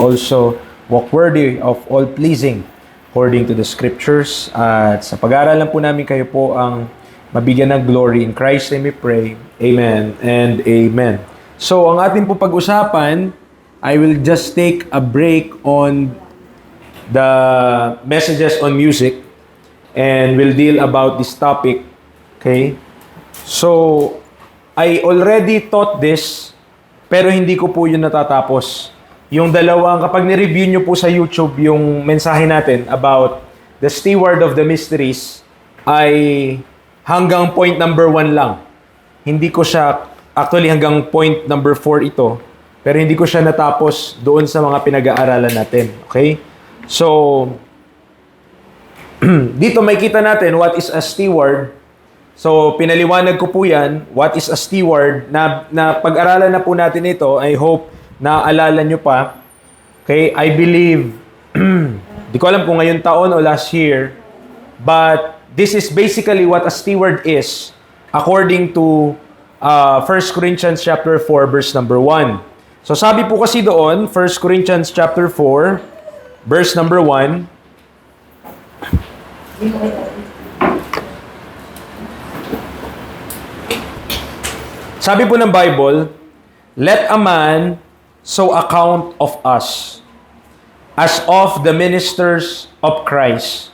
also walk worthy of all pleasing according to the scriptures. At sa pag-aaralan po namin, kayo po ang mabigyan ng glory. In Christ's name we pray. Amen and amen. So, ang ating po pag-usapan, I will just take a break on the messages on music and we'll deal about this topic. Okay? So, I already taught this, pero hindi ko po yun natatapos. Yung dalawang, kapag ni-review nyo po sa YouTube yung mensahe natin about the steward of the mysteries, ay hanggang point number 1 lang. Hindi ko siya, actually hanggang point number 4 ito, pero hindi ko siya natapos doon sa mga pinag-aaralan natin. Okay? So, dito may kita natin what is a steward. So, pinaliwanag ko po yan, what is a steward, na pag-aralan na po natin ito. I hope na alala nyo pa. Okay, I believe, di ko alam kung ngayon taon o last year, but this is basically what a steward is according to 1 Corinthians chapter 4, verse number 1. So, sabi po kasi doon, 1 Corinthians chapter 4, verse number 1, sabi po ng Bible, let a man so account of us as of the ministers of Christ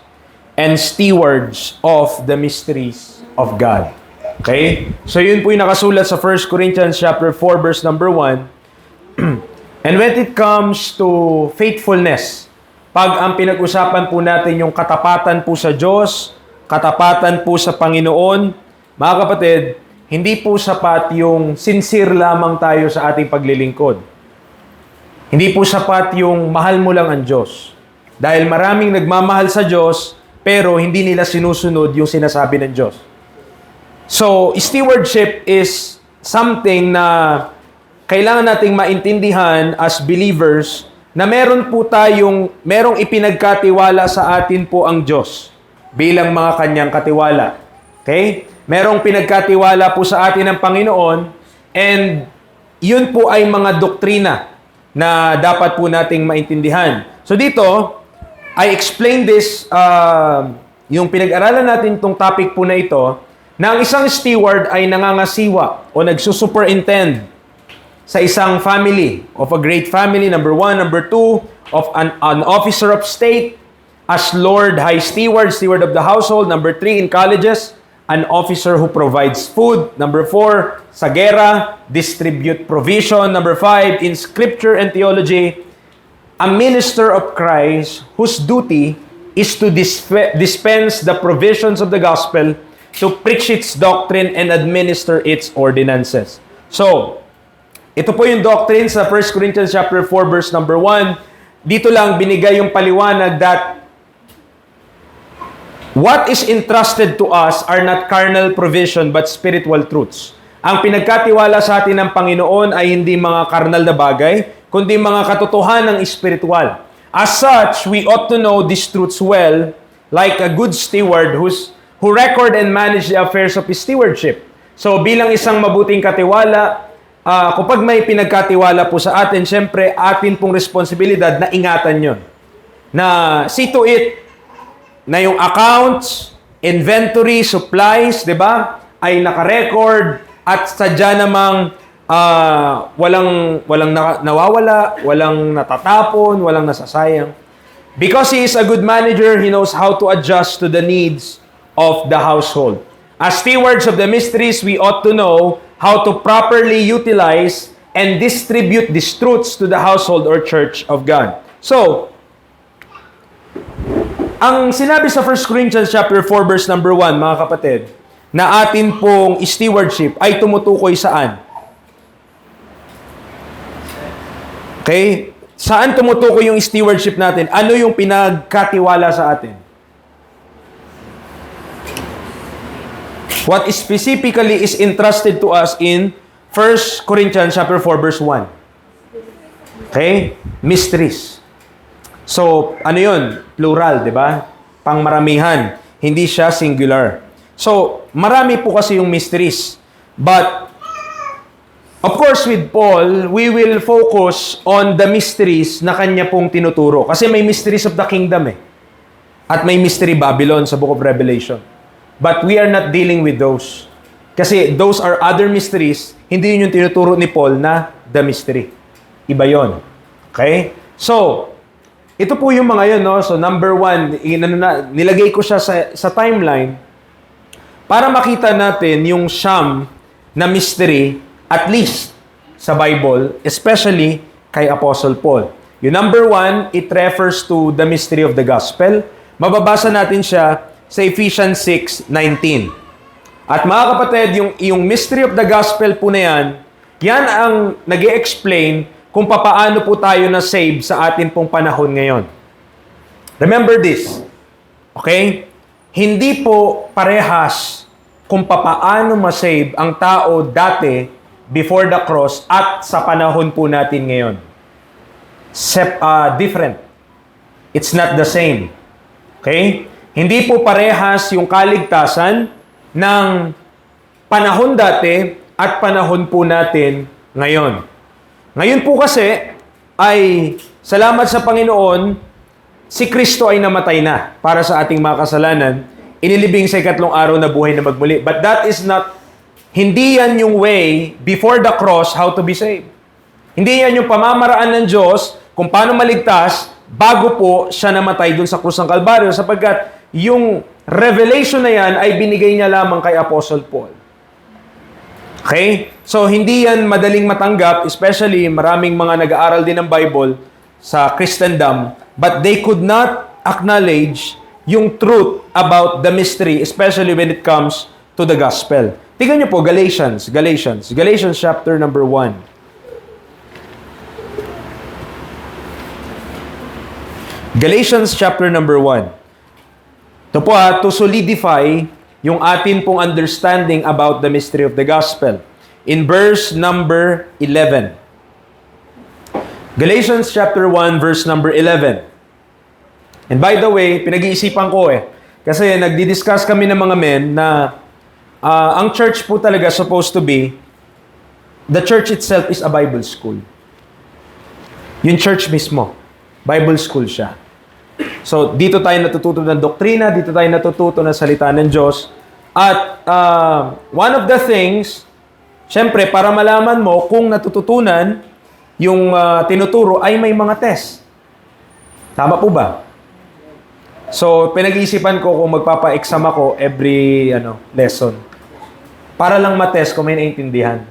and stewards of the mysteries of God. Okay? So yun po yung nakasulat sa 1 Corinthians chapter 4 verse number 1. And when it comes to faithfulness, pag ang pinag-usapan po natin yung katapatan po sa Diyos, katapatan po sa Panginoon, mga kapatid, hindi po sapat yung sincere lamang tayo sa ating paglilingkod. Hindi po sapat yung mahal mo lang ang Diyos. Dahil maraming nagmamahal sa Diyos, pero hindi nila sinusunod yung sinasabi ng Diyos. So, stewardship is something na kailangan nating maintindihan as believers na merong ipinagkatiwala sa atin po ang Diyos bilang mga kanyang katiwala. Okay? Merong pinagkatiwala po sa atin ng Panginoon, and yun po ay mga doktrina na dapat po nating maintindihan. So dito, I explain this, yung pinag-aralan natin itong topic po na ito, na ang isang steward ay nangangasiwa o nagsusuperintend sa isang family, of a great family, number 1, number 2, of an officer of state, as Lord High Steward, steward of the household, number 3, in colleges, an officer who provides food. Number 4, sa gera, distribute provision. Number 5, in scripture and theology, a minister of Christ whose duty is to dispense the provisions of the gospel, to preach its doctrine and administer its ordinances. So, ito po yung doctrine sa 1 Corinthians chapter 4 verse number 1. Dito lang binigay yung paliwanag that what is entrusted to us are not carnal provision but spiritual truths. Ang pinagkatiwala sa atin ng Panginoon ay hindi mga carnal na bagay, kundi mga katotohanan ng espiritual. As such, we ought to know these truths well, like a good steward who record and manage the affairs of his stewardship. So bilang isang mabuting katiwala, kapag may pinagkatiwala po sa atin, syempre atin pong responsibilidad na ingatan yon. Na see to it na yung accounts, inventory, supplies, di ba, ay naka-record at sadya namang walang nawawala, walang natatapon, walang nasasayang. Because he is a good manager, he knows how to adjust to the needs of the household. As stewards of the mysteries, we ought to know how to properly utilize and distribute these truths to the household or church of God. So, ang sinabi sa 1 Corinthians chapter 4 verse number 1, mga kapatid, na atin pong stewardship ay tumutukoy saan? Okay? Saan tumutukoy yung stewardship natin? Ano yung pinagkatiwala sa atin? What specifically is entrusted to us in 1 Corinthians chapter 4 verse 1? Okay? Mysteries. So, ano yun? Plural, di ba? Pangmaramihan. Hindi siya singular. So, marami po kasi yung mysteries. But, Of course, with Paul, we will focus on the mysteries na kanya pong tinuturo. Kasi may mysteries of the kingdom eh. At may mystery Babylon sa Book of Revelation. But we are not dealing with those. Kasi those are other mysteries, hindi yun yung tinuturo ni Paul na the mystery. Iba yon. Okay? So, ito po yung mga yun, no? So, number 1, nilagay ko siya sa timeline para makita natin yung siyam na mystery, at least sa Bible, especially kay Apostle Paul. Yung number 1, it refers to the mystery of the gospel. Mababasa natin siya sa Ephesians 6:19. At mga kapatid, yung mystery of the gospel po na yan ang nag-i-explain kung papaano po tayo na-save sa atin pong panahon ngayon. Remember this, okay? Hindi po parehas kung papaano ma-save ang tao dati before the cross at sa panahon po natin ngayon. Different. It's not the same. Okay? Hindi po parehas yung kaligtasan ng panahon dati at panahon po natin ngayon. Ngayon po kasi ay salamat sa Panginoon, si Kristo ay namatay na para sa ating mga kasalanan. Inilibing sa ikatlong araw na buhay na magmuli. But that is not, hindi yan yung way before the cross how to be saved. Hindi yan yung pamamaraan ng Diyos kung paano maligtas bago po siya namatay dun sa krus ng Kalbaryo, sapagkat yung revelation na yan ay binigay niya lamang kay Apostle Paul. Okay? So, hindi yan madaling matanggap, especially maraming mga nag-aaral din ng Bible sa Christendom, but they could not acknowledge yung truth about the mystery, especially when it comes to the gospel. Tingnan niyo po, Galatians chapter number 1. Galatians chapter number 1. Ito po to solidify yung atin pong understanding about the mystery of the gospel. In verse number 11. Galatians chapter 1, verse number 11. And by the way, pinag-iisipan ko kasi nagdi-discuss kami ng mga men na ang church po talaga supposed to be, the church itself is a Bible school. Yung church mismo, Bible school siya. So, dito tayo natututo ng doktrina, dito tayo natututo ng salita ng Diyos. At one of the things, syempre, para malaman mo kung natututunan yung tinuturo ay may mga test. Tama po ba? So, pinag-iisipan ko kung magpapa-exam ako every lesson. Para lang ma-test kung may naintindihan.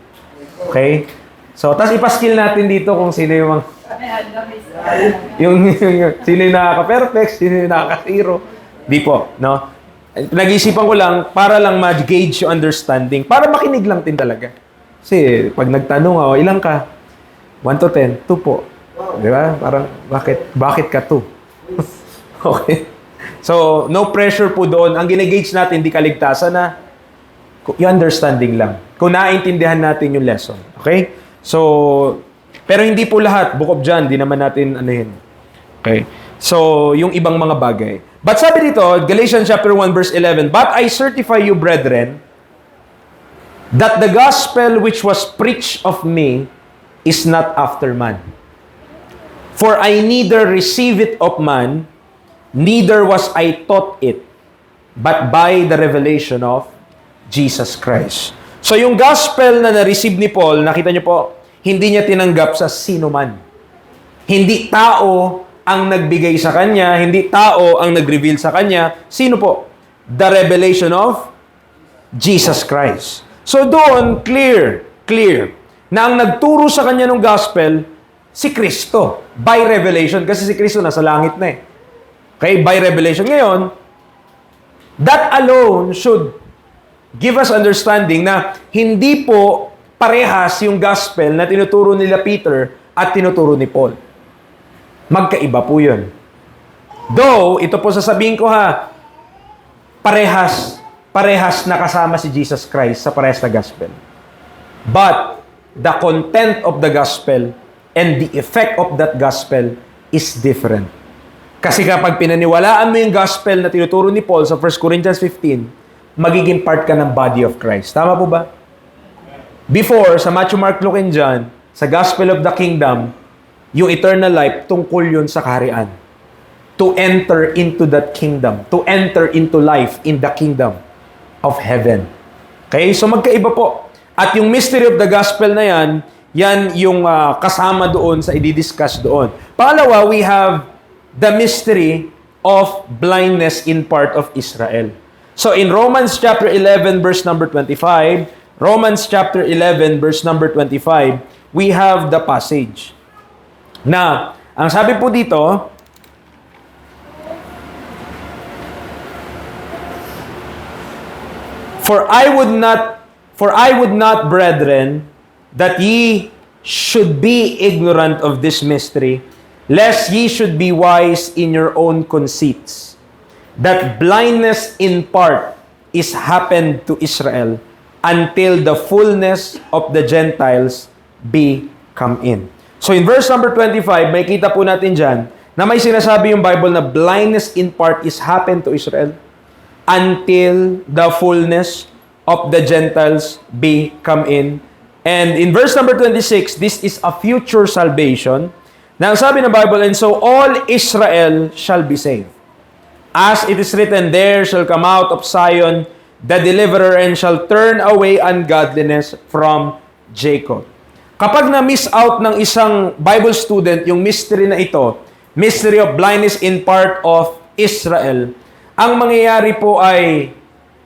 Okay? So, tas ipa-skill natin dito kung sino yung sino yung nakaka-perfect, sino yung nakaka-zero. Di po, no? Pinag-iisipan ko lang para lang ma-gauge yung understanding. Para makinig lang din talaga. Kasi pag nagtanong ako, ilang ka? 1 to 10? 2 po. Di ba? Parang, bakit ka 2? Okay. So, no pressure po doon. Ang gine-gauge natin, di kaligtasan na yung understanding lang. Kung naiintindihan natin yung lesson. Okay? So, pero hindi po lahat. Book of John, di naman natin anuhin. Okay? So, yung ibang mga bagay. But sabi dito, Galatians chapter 1, verse 11, "But I certify you, brethren, that the gospel which was preached of me is not after man. For I neither receive it of man, neither was I taught it, but by the revelation of Jesus Christ." So yung gospel na na-receive ni Paul, nakita niyo po, hindi niya tinanggap sa sino man. Hindi tao ang nagbigay sa kanya, hindi tao ang nag-reveal sa kanya. Sino po? The revelation of Jesus Christ. So doon, clear, na ang nagturo sa kanya ng gospel, si Kristo. By revelation. Kasi si Kristo nasa langit na Okay, by revelation. Ngayon, that alone should give us understanding na hindi po parehas yung gospel na tinuturo nila Peter at tinuturo ni Paul. Magkaiba po yun. Though, ito po sasabihin ko parehas nakasama si Jesus Christ sa parehas na gospel. But, the content of the gospel and the effect of that gospel is different. Kasi kapag pinaniwalaan mo yung gospel na tinuturo ni Paul sa 1 Corinthians 15, magiging part ka ng body of Christ. Tama po ba? Before, sa Matthew, Mark, Luke, and John, sa Gospel of the Kingdom, yung eternal life, tungkol yun sa kaharian. To enter into that kingdom. To enter into life in the kingdom of heaven. Okay? So magkaiba po. At yung mystery of the gospel na yan yung kasama doon sa i-discuss doon. Pangalawa, we have the mystery of blindness in part of Israel. So in Romans chapter 11 verse number 25, Romans chapter 11 verse number 25, we have the passage. Na, ang sabi po dito, For I would not, brethren, that ye should be ignorant of this mystery, lest ye should be wise in your own conceits, that blindness in part is happened to Israel, until the fullness of the Gentiles be come in. So in verse number 25, may kita po natin dyan, na may sinasabi yung Bible na blindness in part is happened to Israel, until the fullness of the Gentiles be come in. And in verse number 26, this is a future salvation. Na ang sabi ng Bible, and so all Israel shall be saved. As it is written, there shall come out of Zion the deliverer, and shall turn away ungodliness from Jacob. Kapag na-miss out ng isang Bible student yung mystery na ito, mystery of blindness in part of Israel, ang mangyayari po ay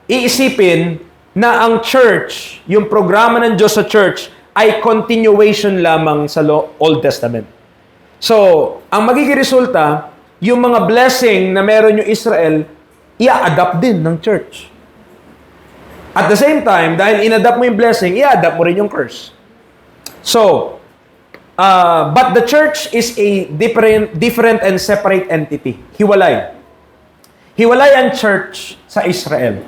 iisipin na ang church, yung programa ng Diyos sa church, ay continuation lamang sa Old Testament. So, ang magiging resulta, yung mga blessing na meron yung Israel, i-adapt din ng church. At the same time, dahil in-adapt mo yung blessing, i-adapt mo rin yung curse. So, but the church is a different and separate entity. Hiwalay. Hiwalay ang church sa Israel.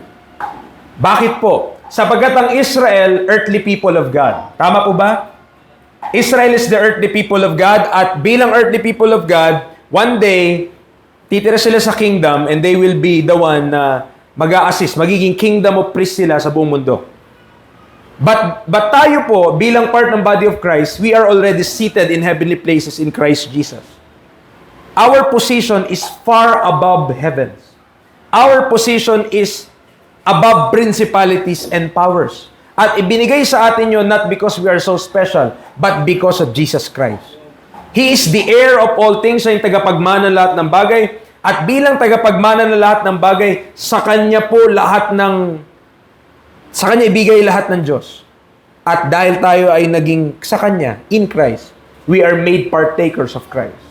Bakit po? Sapagkat ang Israel, earthly people of God. Tama po ba? Israel is the earthly people of God, at bilang earthly people of God, one day, titira sila sa kingdom, and they will be the one na mag-a-assist, magiging kingdom of priests sila sa buong mundo. But tayo po, bilang part ng body of Christ, we are already seated in heavenly places in Christ Jesus. Our position is far above heavens. Our position is above principalities and powers. At ibinigay sa atin yun not because we are so special, but because of Jesus Christ. He is the heir of all things, siya yung tagapagmana ng lahat ng bagay. At bilang tagapagmana ng lahat ng bagay, sa Kanya po sa Kanya ibigay lahat ng Diyos. At dahil tayo ay naging sa Kanya, in Christ, we are made partakers of Christ.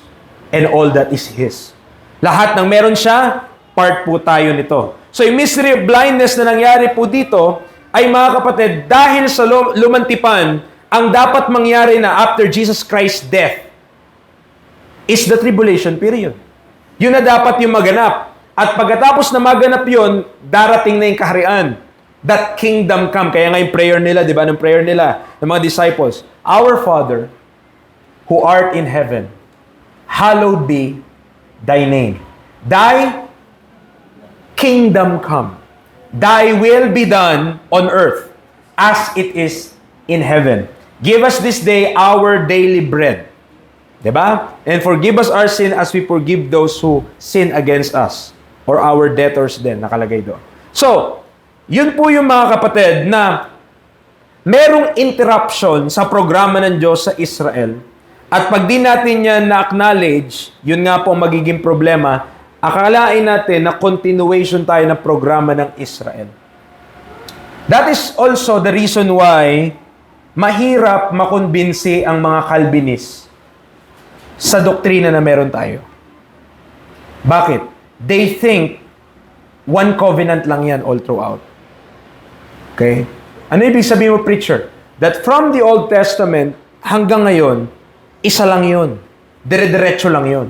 And all that is His. Lahat ng meron siya, part po tayo nito. So, yung mystery of blindness na nangyari po dito, ay mga kapatid, dahil sa lumantipan, ang dapat mangyari na after Jesus Christ's death is the tribulation period. Yun na dapat yung maganap. At pagkatapos na maganap yun, darating na yung kaharian. That kingdom come. Kaya nga yung prayer nila, di ba? Yung prayer nila, ng mga disciples. Our Father, who art in heaven, hallowed be thy name. Thy kingdom come. Thy will be done on earth as it is in heaven. Give us this day our daily bread. Diba? And forgive us our sin as we forgive those who sin against us. Or our debtors din, nakalagay doon. So, yun po yung mga kapatid na merong interruption sa programa ng Diyos sa Israel. At pag di natin yan na-acknowledge, yun nga po magiging problema, akalain natin na continuation tayo ng programa ng Israel. That is also the reason why mahirap makonbinsi ang mga Calvinist sa doktrina na meron tayo. Bakit? They think one covenant lang yan all throughout. Okay? Ano ibig sabihin mo, preacher? That from the Old Testament hanggang ngayon, isa lang yun. Dire-diretso lang yun.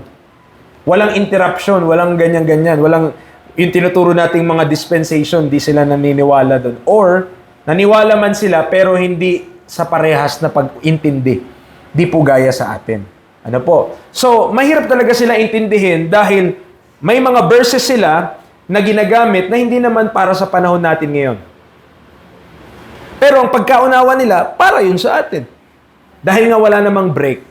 Walang interruption, walang ganyan-ganyan, walang yung tinuturo nating mga dispensation, di sila naniniwala doon. Or, naniwala man sila pero hindi sa parehas na pag-intindi. Di po gaya sa atin. Ano po? So, mahirap talaga sila intindihin dahil may mga verses sila na ginagamit na hindi naman para sa panahon natin ngayon. Pero ang pagkaunawa nila, para yun sa atin. Dahil nga wala namang break.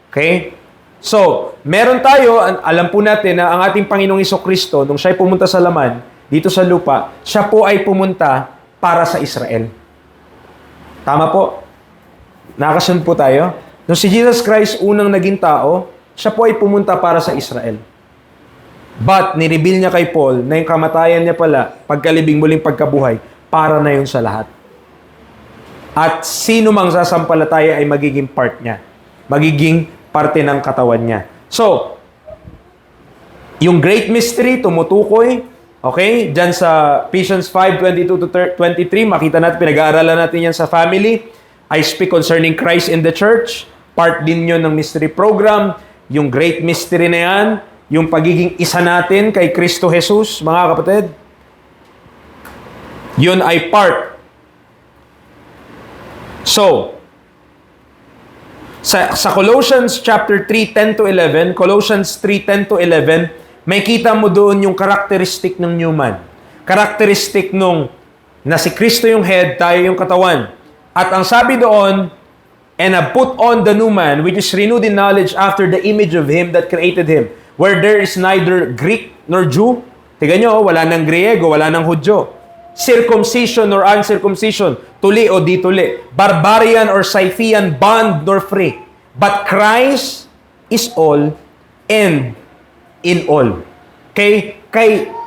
Okay? So, meron tayo, alam po natin na ang ating Panginoong Jesucristo, nung siya'y pumunta sa laman, dito sa lupa, siya po ay pumunta para sa Israel. Tama po? Nakasunod po tayo? Nung si Jesus Christ unang naging tao, siya po ay pumunta para sa Israel. But, nireveal niya kay Paul na yung kamatayan niya pala, pagkalibing muling pagkabuhay, para na yun sa lahat. At sino mang sasampalataya ay magiging part niya. Magiging parte ng katawan niya. So, yung great mystery, tumutukoy, okay? Diyan sa Ephesians 5:22-23, makita natin, pinag-aaralan natin yan sa family. I speak concerning Christ in the church. Part din yun ng mystery program. Yung great mystery na yan, yung pagiging isa natin kay Kristo Jesus, mga kapatid. Yun ay part. So, sa Colossians chapter 3:10-11, Colossians 3:10-11, may kita mo doon yung characteristic ng new man. Characteristic nung na si Kristo yung head, tayo yung katawan. At ang sabi doon, and have put on the new man, which is renewed in knowledge after the image of Him that created him, where there is neither Greek nor Jew. Tignan nyo, wala ng Griego, wala ng Hudyo. Circumcision or uncircumcision, tuli o di tuli, barbarian or Scythian, bond nor free. But Christ is all and in all. Okay?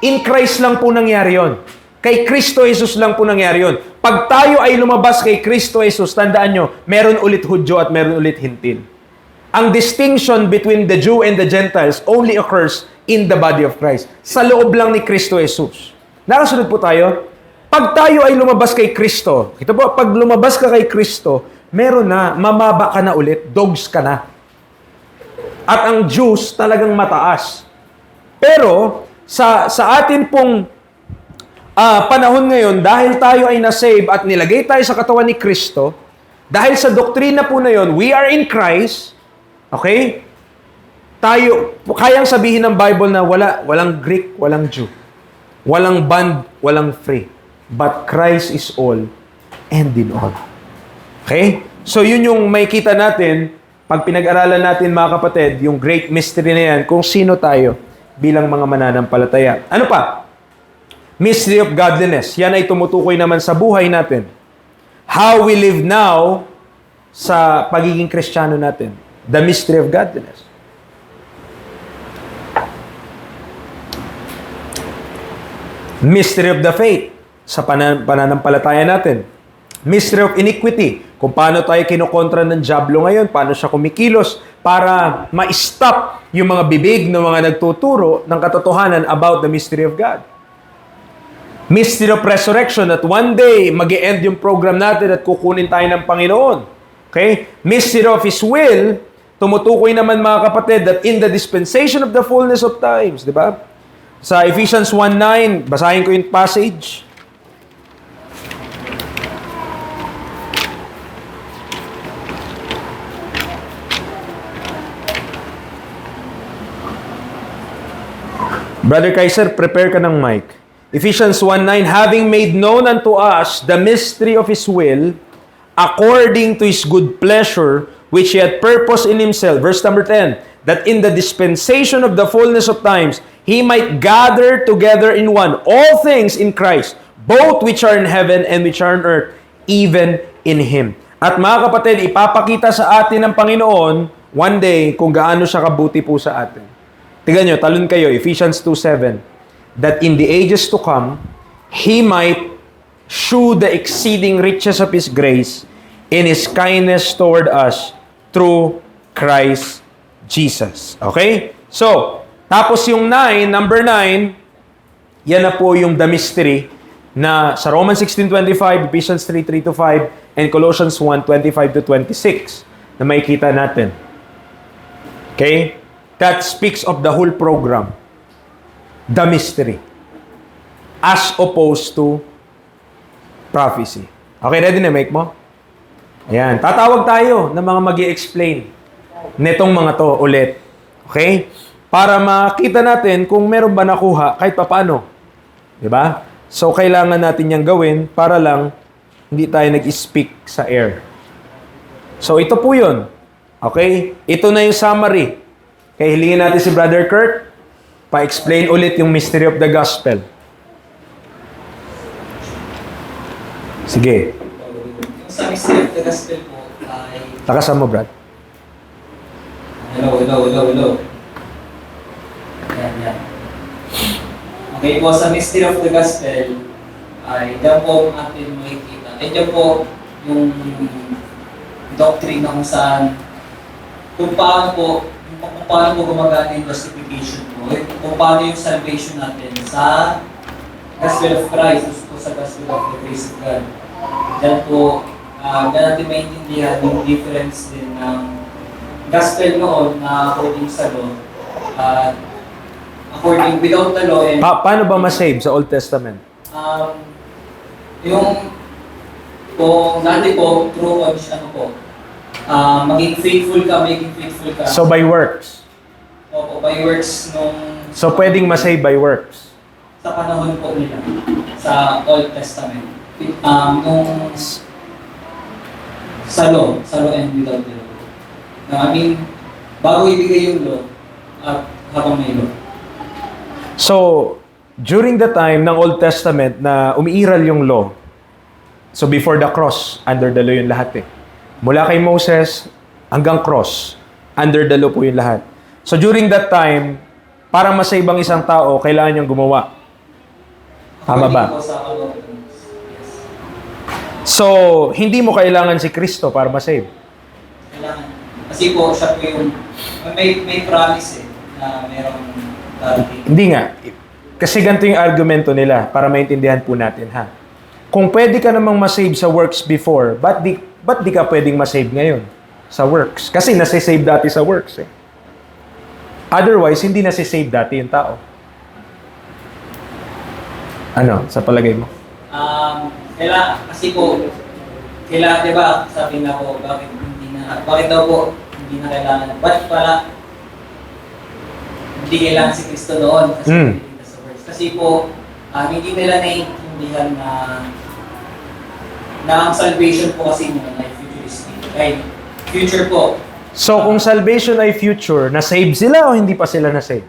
In Christ lang po nangyari yun. Kay Kristo Jesus lang po nangyari yun. Pag tayo ay lumabas kay Kristo Jesus, tandaan nyo, meron ulit Hudyo at meron ulit Hintil. Ang distinction between the Jew and the Gentiles only occurs in the body of Christ. Sa loob lang ni Kristo Jesus. Nakasunod po tayo? Pag tayo ay lumabas kay Kristo, ito po, pag lumabas ka kay Kristo, meron na, mamaba ka na ulit, dogs ka na. At ang Jews talagang mataas. Pero, sa atin pong panahon ngayon, dahil tayo ay nasave at nilagay tayo sa katawan ni Kristo, dahil sa doktrina po na yon, we are in Christ, okay? Tayo, kayang sabihin ng Bible na walang Greek, walang Jew. Walang bond, walang free. But Christ is all and in all. Okay? So yun yung may kita natin pag pinag-aralan natin mga kapatid, yung great mystery na yan, kung sino tayo bilang mga mananampalataya. Ano pa? Mystery of godliness. Yan ay tumutukoy naman sa buhay natin. How we live now sa pagiging Kristiyano natin. The mystery of godliness. Mystery of the faith. Sa pananampalataya natin. Mystery of iniquity. Kung paano tayo kinokontra ng dyablo ngayon, paano siya kumikilos para ma-stop yung mga bibig ng mga nagtuturo ng katotohanan about the mystery of God. Mystery of resurrection, that one day, mag-e-end yung program natin at kukunin tayo ng Panginoon. Okay? Mystery of His will, tumutukoy naman mga kapatid that in the dispensation of the fullness of times, di ba? Sa Ephesians 1:9, basahin ko yung passage. Brother Kaiser, prepare ka ng mic. Ephesians 1:9, having made known unto us the mystery of His will, according to His good pleasure, which He had purposed in Himself. Verse number 10, that in the dispensation of the fullness of times, He might gather together in one all things in Christ, both which are in heaven and which are on earth, even in Him. At mga kapatid, ipapakita sa atin ng Panginoon, one day, kung gaano siya kabuti po sa atin. Tignan nyo, talon kayo, Ephesians 2:7, that in the ages to come, He might shew the exceeding riches of His grace in His kindness toward us through Christ Jesus. Okay? So, tapos yung number 9, yan na po yung the mystery na sa Romans 16:25, Ephesians 3:3-5, and Colossians 1:25-26 na makikita natin. Okay? That speaks of the whole program. The mystery. As opposed to prophecy. Okay, ready na make mo? Ayan. Tatawag tayo ng mga mag-i-explain netong mga to ulit. Okay? Para makita natin kung meron ba nakuha kahit papaano. Diba? So, kailangan natin yang gawin para lang hindi tayo nag-speak sa air. So, ito po yun. Okay? Ito na yung summary. Kaya hilingin natin si Brother Kurt, pa-explain ulit yung mystery of the gospel. Sige. Sa mystery of the gospel po ay... Takasan mo, Brad. Hello. Yan. Okay po, sa mystery of the gospel ay dyan po atin makikita. Ay dyan po yung doctrine na kung saan kung paano po gumagana yung justification po. Kung paano yung salvation natin sa gospel of Christ, o sa gospel of the grace of God. Dyan po, dyan natin maintindihan yung difference din ng gospel noon na according sa law. According without the law and Paano ba masave sa Old Testament? yung kung dati po true maging faithful ka. So, by works. Opo, by works nung So, pwedeng masave by works. sa panahon po nila sa Old Testament. Nung sa law and without the law. I mean, bago ibigay yung law at habang may law. So, during the time ng Old Testament na umiiral yung law, so before the cross, under the law yung lahat eh. Mula kay Moses hanggang cross, under the law po yung lahat. So during that time, para masave ang isang tao, kailangan niyang gumawa. Tama ba? According po sa law. Yes. So, hindi mo kailangan si Kristo para masave. Kailangan. Kasi po, siya po yung may promise na merong darating. Hindi nga. Kasi ganito yung argumento nila para maintindihan po natin, ha? Kung pwede ka namang masave sa works before, ba't di ka pwedeng masave ngayon sa works? Kasi nasisave dati sa works, eh. Otherwise, hindi nasisave dati yung tao. Ano, sa palagay mo? Kasi po, kailangan, di ba, sabi nga po, bakit daw po, hindi na kailangan, ba't pala, hindi kailangan si Kristo doon kasi pinilitas sa works. Kasi po, hindi nila naiintindihan na ang salvation po kasi nila ay futuristic. Ay, future po. So, kung salvation ay future, na-save sila o hindi pa sila na-save?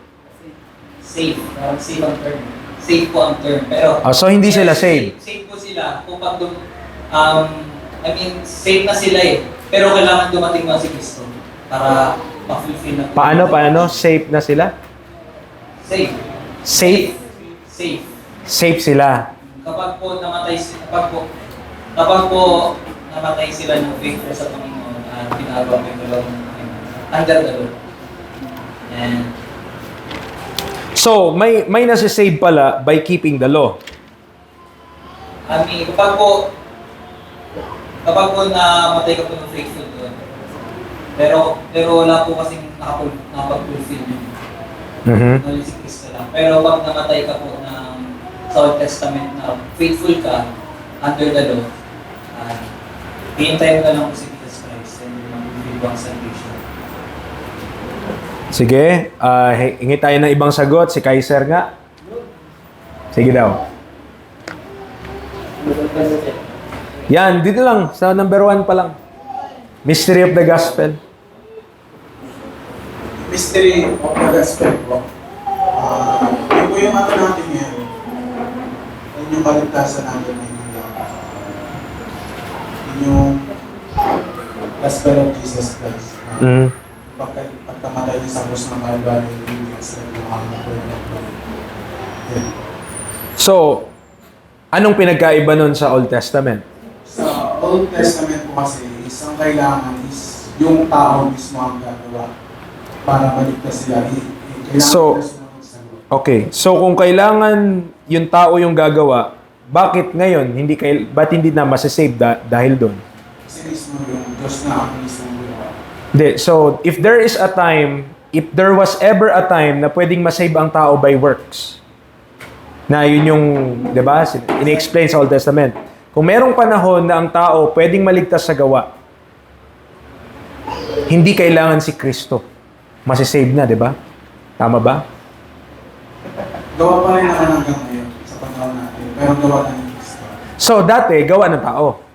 Safe. Safe ang term. Safe po ang term. Pero, So, hindi sila save? Safe po sila. Kung pag safe na sila eh. Pero kailangan dumating na si Kristo para ma-fulfill na. Paano? Safe na sila? Safe. Safe? Safe. Safe sila. Kapag po namatay sila ng faithful sa Panginoon at pinagawa mo yung dalawang ng Panginoon. Under the law. And So, may nasisave pala by keeping the law. kapag po namatay ka po ng faithful doon, pero wala po kasing nakapag-fulfill yun. Only si Kristo lang. Pero pag namatay ka po sa Old Testament na faithful ka under the law, hihintayin ka lang po si Jesus Christ and mag-fulfill ang salvation. Sige, hingi tayo ng ibang sagot. Si Kaiser nga. Sige daw. Yan, dito lang. Sa number 1 pa lang. Mystery of the Gospel. Mystery of the Gospel po. Yun po yung natin yan. Yun yung kaligtasan natin ngayon. Yun yung Gospel of Jesus Christ. Pagkamatay niya sa krus ng Calvary, yung So, anong pinagkaiba nun sa Old Testament? Sa Old Testament po kasi, isang kailangan is yung tao mismo ang gagawa para maligtas sila. So, okay. So, kung kailangan yung tao yung gagawa, bakit ngayon, ba't hindi na masasave dahil doon? Kasi mismo yung Diyos na ang mismo. Hindi. So, if there was ever a time na pwedeng masave ang tao by works, na yun yung, di ba, ini-explain sa Old Testament. Kung merong panahon na ang tao pwedeng maligtas sa gawa, hindi kailangan si Kristo. Masisave na, di ba? Tama ba? Gawa pa rin naman hanggang ngayon sa panahon natin, pero gawa na ni Kristo. So, dati, gawa ng tao.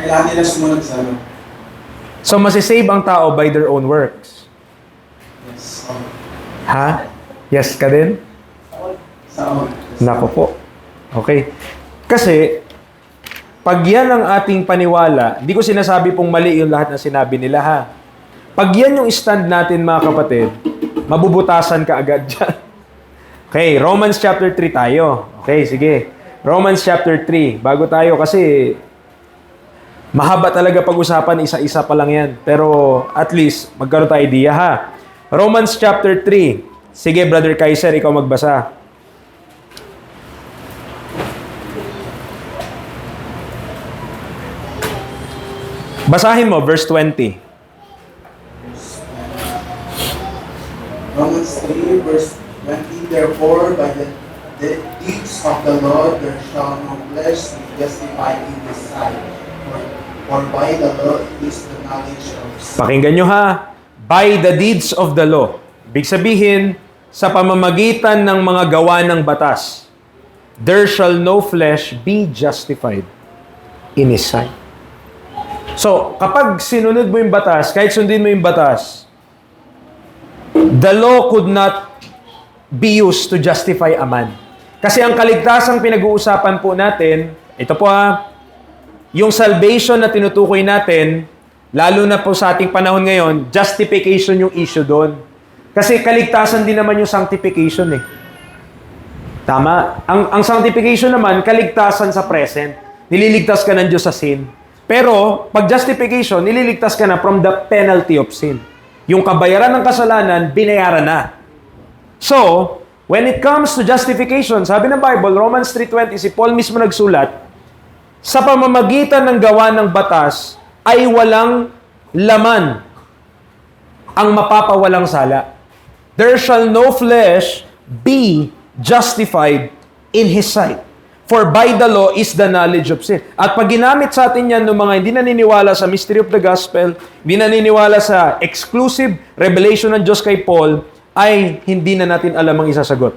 Kailangan nila sumunod sa ano. So, masisave ang tao by their own works. Yes. Ha? Yes ka din? Sa Nako po. Okay. Kasi, pag yan ang ating paniwala, hindi ko sinasabi pong mali yung lahat na sinabi nila, ha? Pag yan yung stand natin, mga kapatid, mabubutasan ka agad dyan. Okay, Romans chapter 3 tayo. Okay, sige. Romans chapter 3. Bago tayo kasi mahaba talaga pag-usapan, isa-isa pa lang yan. Pero at least, magkaroon tayo idea, ha? Romans chapter 3. Sige, Brother Kaiser, ikaw magbasa. Basahin mo, verse 20. Romans 3 verse 20, therefore by the deeds of the law there shall no flesh be justified in his sight. For by the law is the knowledge of sin. Pakinggan nyo ha. By the deeds of the law. Ibig sabihin, sa pamamagitan ng mga gawa ng batas, there shall no flesh be justified in his sight. So, kapag sinunod mo yung batas, kahit sundin mo yung batas, the law could not be used to justify a man. Kasi ang kaligtasang pinag-uusapan po natin, ito po yung salvation na tinutukoy natin, lalo na po sa ating panahon ngayon, justification yung issue doon. Kasi kaligtasan din naman yung sanctification eh. Tama? Ang sanctification naman, kaligtasan sa present. Nililigtas ka ng Diyos sa sin. Pero, pag justification, nililigtas ka na from the penalty of sin. Yung kabayaran ng kasalanan, binayaran na. So, when it comes to justification, sabi ng Bible, Romans 3:20, si Paul mismo nagsulat, sa pamamagitan ng gawa ng batas, ay walang laman ang mapapawalang sala. There shall no flesh be justified in His sight. For by the law is the knowledge of sin. At pag ginamit sa atin yan ng mga hindi naniniwala sa mystery of the gospel, hindi naniniwala sa exclusive revelation ng Diyos kay Paul, ay hindi na natin alam ang isasagot.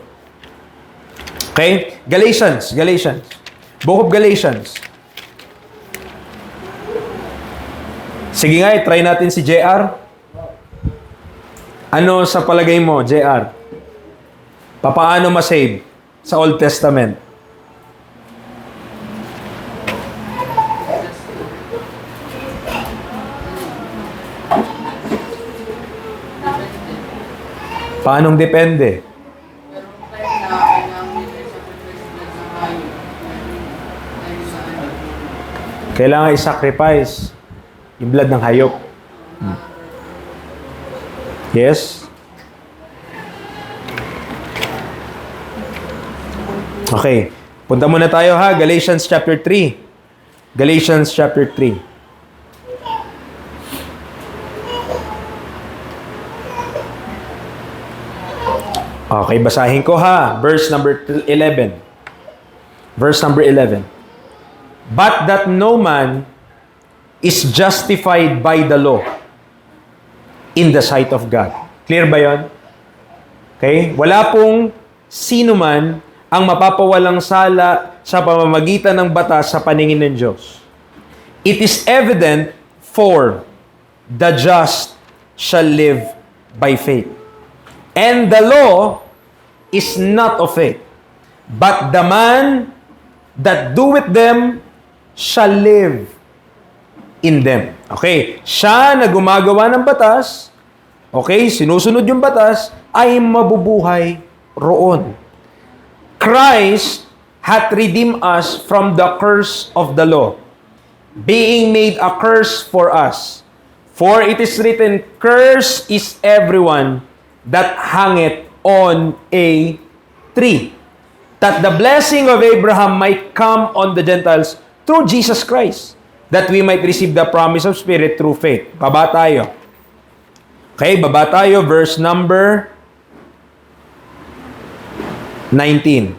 Okay? Galatians. Book of Galatians. Sige nga, try natin si JR. Ano sa palagay mo, JR? Papaano ma-save sa Old Testament? Paanong depende? Kailangan i-sacrifice yung blood ng hayop. Yes? Okay. Punta muna tayo ha. Galatians chapter 3. Galatians chapter 3. Okay, basahin ko ha. Verse number 11. Verse number 11. But that no man is justified by the law in the sight of God. Clear ba yon? Okay? Wala pong sino man ang mapapawalang sala sa pamamagitan ng batas sa paningin ng Diyos. It is evident for the just shall live by faith. And the law is not of faith, but the man that doeth them shall live in them. Okay, siya na gumagawa ng batas, okay, sinusunod yung batas, ay mabubuhay roon. Christ hath redeemed us from the curse of the law, being made a curse for us. For it is written, cursed is everyone that hangeth on a tree, that the blessing of Abraham might come on the Gentiles through Jesus Christ, that we might receive the promise of Spirit through faith. Baba tayo. Okay, baba tayo, verse number 19.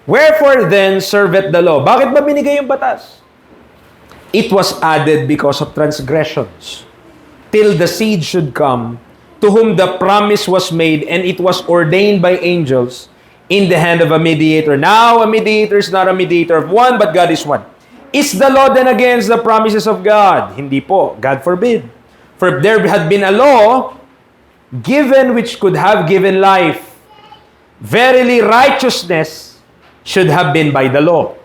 Wherefore then serveth the law? Bakit ba binigay yung batas? It was added because of transgressions, till the seed should come, to whom the promise was made, and it was ordained by angels in the hand of a mediator. Now, a mediator is not a mediator of one, but God is one. Is the law then against the promises of God? Hindi po. God forbid. For if there had been a law given which could have given life, verily righteousness should have been by the law.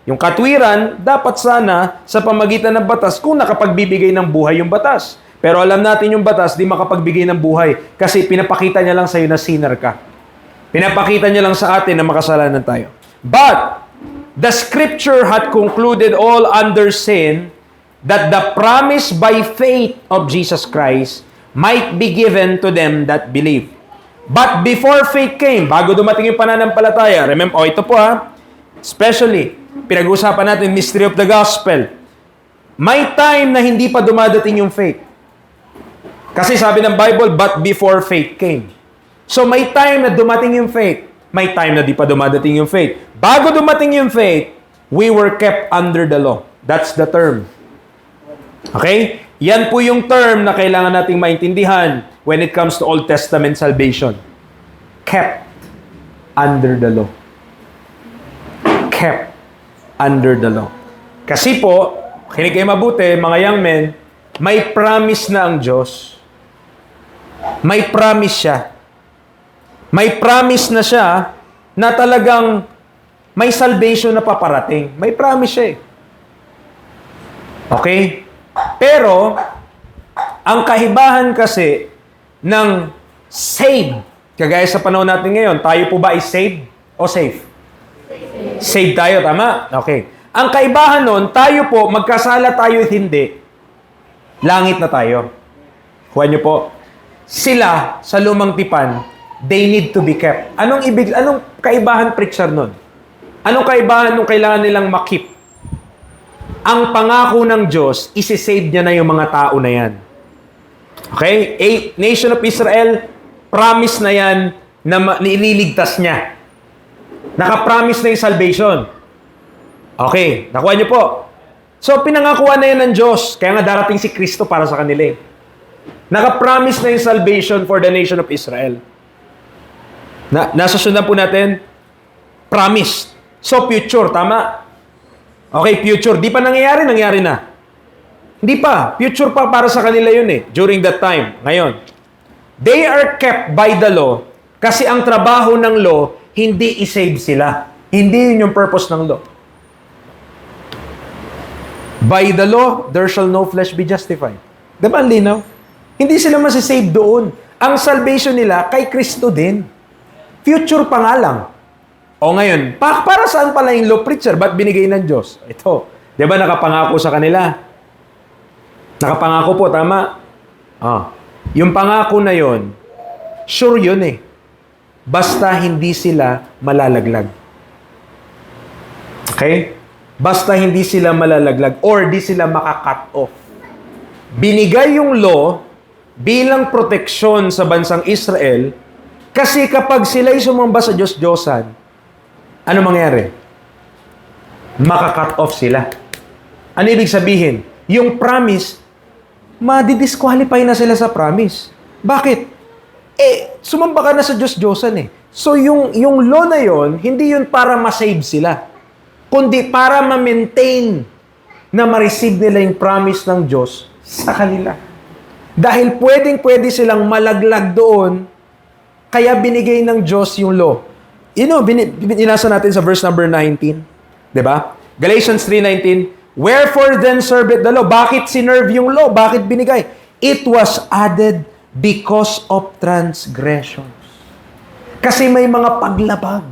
Yung katwiran, dapat sana sa pamagitan ng batas kung nakapagbibigay ng buhay yung batas. Pero alam natin yung batas, di makapagbigay ng buhay kasi pinapakita niya lang sa'yo na sinner ka. Pinapakita niya lang sa atin na makasalanan tayo. But, the Scripture had concluded all under sin that the promise by faith of Jesus Christ might be given to them that believe. But before faith came, bago dumating yung pananampalataya, remember, ito po especially, pinag-usapan natin, mystery of the gospel. May time na hindi pa dumadating yung faith. Kasi sabi ng Bible, but before faith came. So may time na dumating yung faith. May time na di pa dumadating yung faith. Bago dumating yung faith, we were kept under the law. That's the term. Okay? Yan po yung term na kailangan nating maintindihan when it comes to Old Testament salvation. Kept under the law. Kept under the law. Kasi po, kinig kayo mabuti, mga young men, may promise na ang Diyos. May promise siya. May promise na siya na talagang may salvation na paparating. May promise siya eh. Okay? Pero, ang kahibahan kasi ng save, kagaya sa panahon natin ngayon, tayo po ba is saved o safe? Save tayo, tama? Okay. Ang kaibahan nun, tayo po, magkasala tayo at hindi, langit na tayo. Kuha niyo po. Sila, sa lumang tipan, they need to be kept. Anong kaibahan, preacher, nun? Anong kaibahan nung kailangan nilang makip? Ang pangako ng Diyos, isi-save niya na yung mga tao na yan. Okay? Nation of Israel, promise na yan na nililigtas niya. Nakapromise na yung salvation. Okay, nakuha niyo po. So, pinangakuha na yan ng Diyos. Kaya nga darating si Kristo para sa kanila eh. Nakapromise na yung salvation for the nation of Israel. Nasusundan po natin, promise. So, future, tama? Okay, future. Di pa nangyayari na. Hindi pa. Future pa para sa kanila yun eh. During that time. Ngayon. They are kept by the law kasi ang trabaho ng law, hindi i-save sila. Hindi yun yung purpose ng law. By the law, there shall no flesh be justified. Diba ang linaw? Hindi sila masisave doon. Ang salvation nila kay Kristo din. Future pa nga lang. O ngayon, para saan pala yung law, preacher? Ba't binigay ng Diyos? Ito. Diba nakapangako sa kanila? Nakapangako po, tama? Yung pangako na yon, sure yun eh. Basta hindi sila malalaglag. Okay? Basta hindi sila malalaglag or di sila maka-cut off. Binigay yung law bilang proteksyon sa bansang Israel kasi kapag sila'y sumamba sa Diyos-Diyosan, ano mangyari? Maka-cut off sila. Ano ibig sabihin? Yung promise, madi-disqualify na sila sa promise. Bakit? Sumamba ka na sa Diyos-Diyosan eh. So yung law na yon, hindi yun para ma-save sila, kundi para ma-maintain na ma-receive nila yung promise ng Diyos sa kanila. Dahil pwedeng-pwede silang malaglag doon, kaya binigay ng Diyos yung law. Binasa natin sa verse number 19. Diba? Galatians 3:19, wherefore then serveth the law? Bakit sinerve yung law? Bakit binigay? It was added because of transgressions. Kasi may mga paglabag.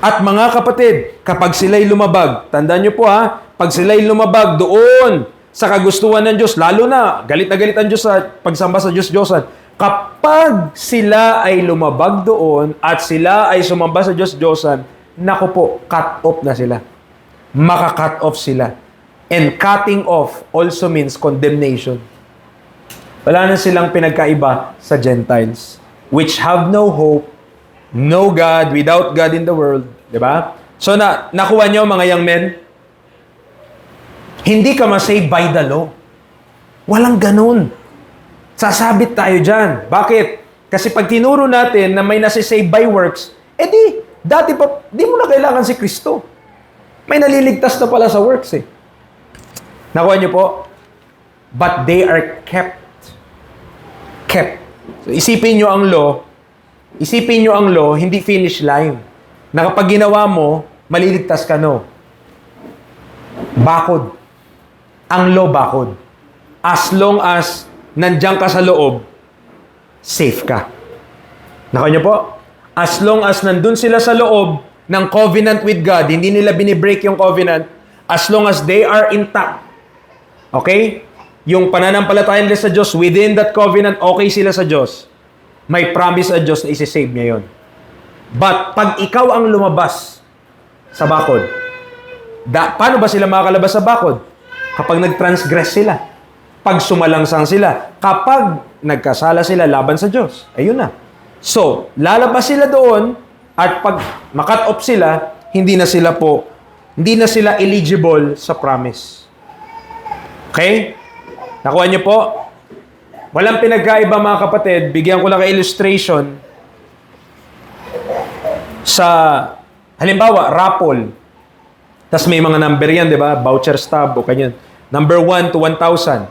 At mga kapatid, kapag sila'y lumabag, tandaan nyo po pag sila'y lumabag doon sa kagustuhan ng Diyos, lalo na, galit na galit ang Diyos sa pagsamba sa Diyos-Diyosan, kapag sila ay lumabag doon at sila ay sumamba sa Diyos-Diyosan, naku po, cut off na sila. Maka-cut off sila. And cutting off also means condemnation. Wala na silang pinagkaiba sa Gentiles, which have no hope, no God, without God in the world. Diba? So, nakuha nyo mga young men? Hindi ka ma-save by the law. Walang ganun. Sasabit tayo dyan. Bakit? Kasi pag tinuro natin na may nasi-save by works, dati pa, di mo na kailangan si Kristo. May naliligtas na pala sa works eh. Nakuha niyo po? But they are kept. Kept. So, isipin niyo ang law, hindi finish line. Na kapag ginawa mo, maliligtas ka, no? Bakod. Ang law bakod. As long as nandiyan ka sa loob, safe ka. Nakuha niyo po? As long as nandun sila sa loob ng covenant with God, hindi nila binibreak yung covenant, as long as they are intact. Okay? Yung pananampalataya nila sa Diyos, within that covenant, okay sila sa Diyos. May promise sa Diyos na isi-save niya yon. But, pag ikaw ang lumabas sa bakod, paano ba sila makakalabas sa bakod? Kapag nag-transgress sila. Pag sumalangsang sila. Kapag nagkasala sila laban sa Diyos. Ayun na. So, lalabas sila doon, at pag makat off sila, hindi na sila eligible sa promise. Okay? Nakuha niyo po? Walang pinagkaiba mga kapatid. Bigyan ko lang illustration sa, halimbawa, raffle. Tapos may mga number yan, di ba? Voucher stub o kanyan. Number 1 to 1,000.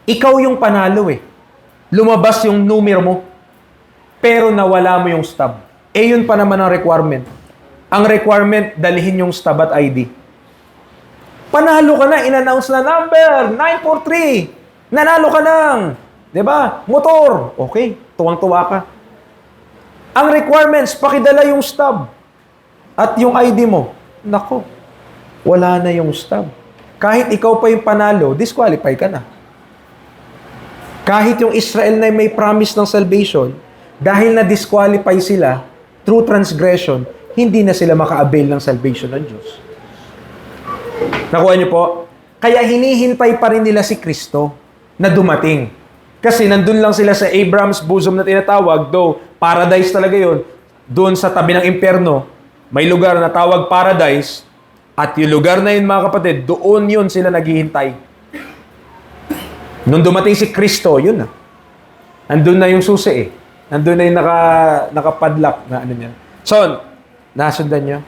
Ikaw yung panalo eh. Lumabas yung numero mo. Pero nawala mo yung stub. Eh yun pa naman ang requirement. Ang requirement, dalhin yung stub at ID. Panalo ka na, in-announce na number, 943. Nanalo ka ng, di ba? Motor. Okay, tuwang-tuwa ka. Ang requirements, pakidala yung stub. At yung ID mo. Nako, wala na yung stub. Kahit ikaw pa yung panalo, disqualify ka na. Kahit yung Israel na may promise ng salvation, dahil na-disqualify sila through transgression, hindi na sila maka-avail ng salvation ng Diyos. Nakuha niyo po? Kaya hinihintay pa rin nila si Kristo na dumating. Kasi nandun lang sila sa Abraham's bosom na tinatawag, though paradise talaga yon. Doon sa tabi ng impyerno, may lugar na tawag paradise, at yung lugar na yun mga kapatid, doon yun sila naghihintay. Nung dumating si Kristo, yun na. Nandun na yung susi eh. Nandun na yung nakapadlock na ano niya. So, nasundan niyo?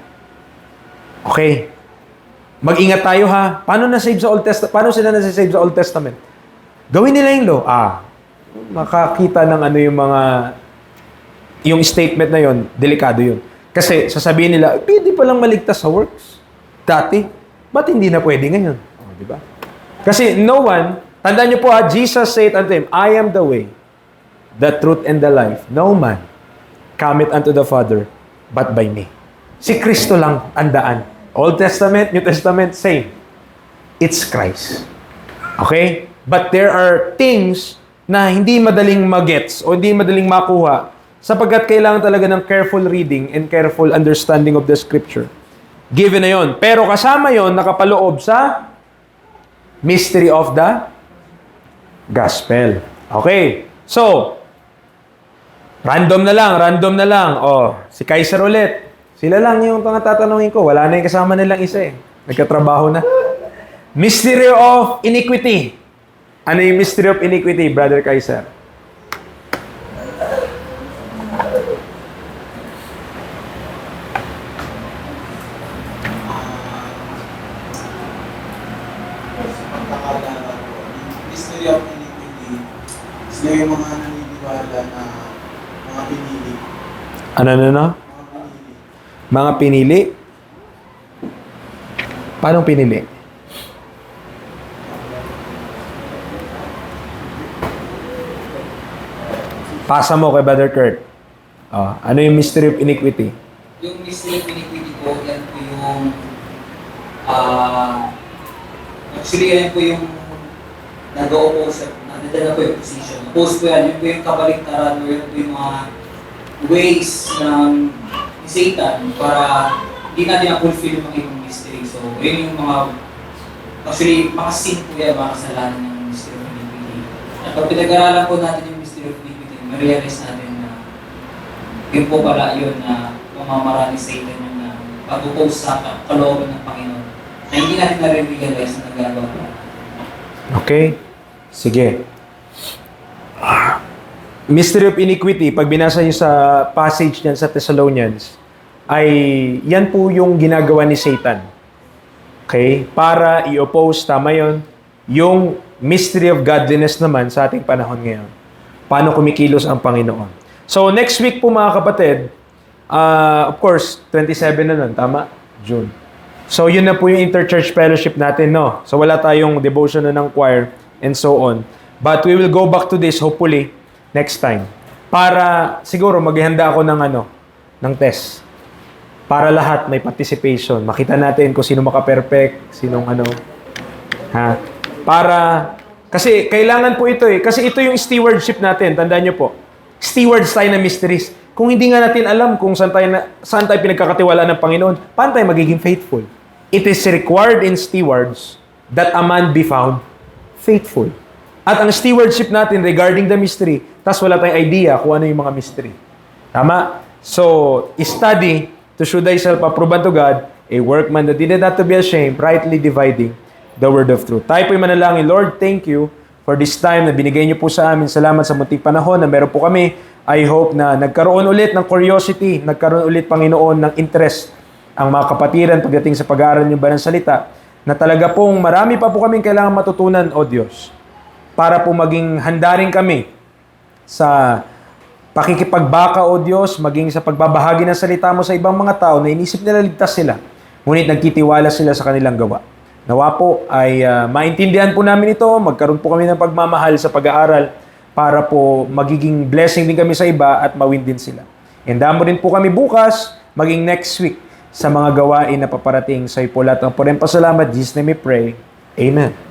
Okay. Mag-ingat tayo ha. Paano na-save sa Old Testament? Paano sila na-save sa Old Testament? Gawin nila yung law. Makakita ng ano yung statement na yon, delikado yun. Kasi sasabihin nila, pwede palang maligtas sa works. Dati, ba't hindi na pwede ngayon? Di ba? Kasi no one, tandaan niyo po Jesus said unto him, I am the way, the truth, and the life. No man cometh unto the Father, but by me. Si Kristo lang ang daan. Old Testament, New Testament, same. It's Christ. Okay? But there are things na hindi madaling magets o hindi madaling makuha sapagkat kailangan talaga ng careful reading and careful understanding of the Scripture. Given na yon. Pero kasama yon nakapaloob sa mystery of the gospel. Okay. So, random na lang. Si Kaiser ulit. Sila lang yung tatanungin ko. Wala na yung kasama nilang isa eh. Nagkatrabaho na. Mystery of iniquity. Ano yung mystery of iniquity, Brother Kaiser? Mystery of iniquity. Sila yung mga naniniwala na mga pinili. Ano? Mga pinili? Paano pinili? Pasa mo kay Brother Kurt. Ano yung mystery of iniquity? Yung mystery of iniquity po, yan po yung actually yan po yung nag-o-oppose, nadadala po yung position. Oppose po yan, yun po yung kabaliktaran, yun po yung mga ways ng Satan para hindi natin na-fulfill yung mga mystery. So, yun yung mga, actually, mga sin po yan, mga kasalanan ng mystery of iniquity. At pag pinag-aralan po natin yung mystery of iniquity, ma-realize natin na yun po pala yun na pamamaraan ni Satan yung pag-oppose sa kalooban ng Panginoon na hindi natin na-realize na nagagawa po. Okay? Sige. Mystery of iniquity, pag binasa niyo sa passage niyan sa Thessalonians, ay yan po yung ginagawa ni Satan. Okay? Para i-oppose, tama yun, yung mystery of godliness naman sa ating panahon ngayon. Paano kumikilos ang Panginoon. So, next week po mga kapatid, of course, 27 na nun, tama? June. So, yun na po yung interchurch fellowship natin, no? So, wala tayong devotion na ng choir and so on. But we will go back to this, hopefully, next time. Para, siguro, maghihanda ako ng test. Para lahat may participation. Makita natin kung sino maka-perfect, sinong ha? Para, kasi kailangan po ito eh. Kasi ito yung stewardship natin, tandaan nyo po. Stewards tayo ng mysteries. Kung hindi nga natin alam kung saan tayo pinagkakatiwalaan ng Panginoon, paano tayo magiging faithful? It is required in stewards that a man be found faithful. At ang stewardship natin regarding the mystery, tas wala tayong idea kung ano yung mga mystery. Tama? So, study to show thyself approved unto God, a workman that needed not to be ashamed, rightly dividing the word of truth. Tayo po'y manalangin, Lord, thank you for this time na binigay niyo po sa amin. Salamat sa munting panahon na meron po kami. I hope na nagkaroon ulit ng curiosity, nagkaroon ulit, Panginoon, ng interest ang mga kapatiran pagdating sa pag-aaral niyo ba ng salita, na talaga pong marami pa po kaming kailangan matutunan, O Diyos, para po maging handa rin kami sa pakikipagbaka, O Diyos, maging sa pagbabahagi ng salita mo sa ibang mga tao na inisip nila ligtas sila, ngunit nagtitiwala sila sa kanilang gawa. Nawa po ay maintindihan po namin ito, magkaroon po kami ng pagmamahal sa pag-aaral para po magiging blessing din kami sa iba at mawin din sila. Handa mo rin po kami bukas, maging next week, sa mga gawain na paparating sa ipulat. Ang po rin pasalamat, Jesus name we pray. Amen.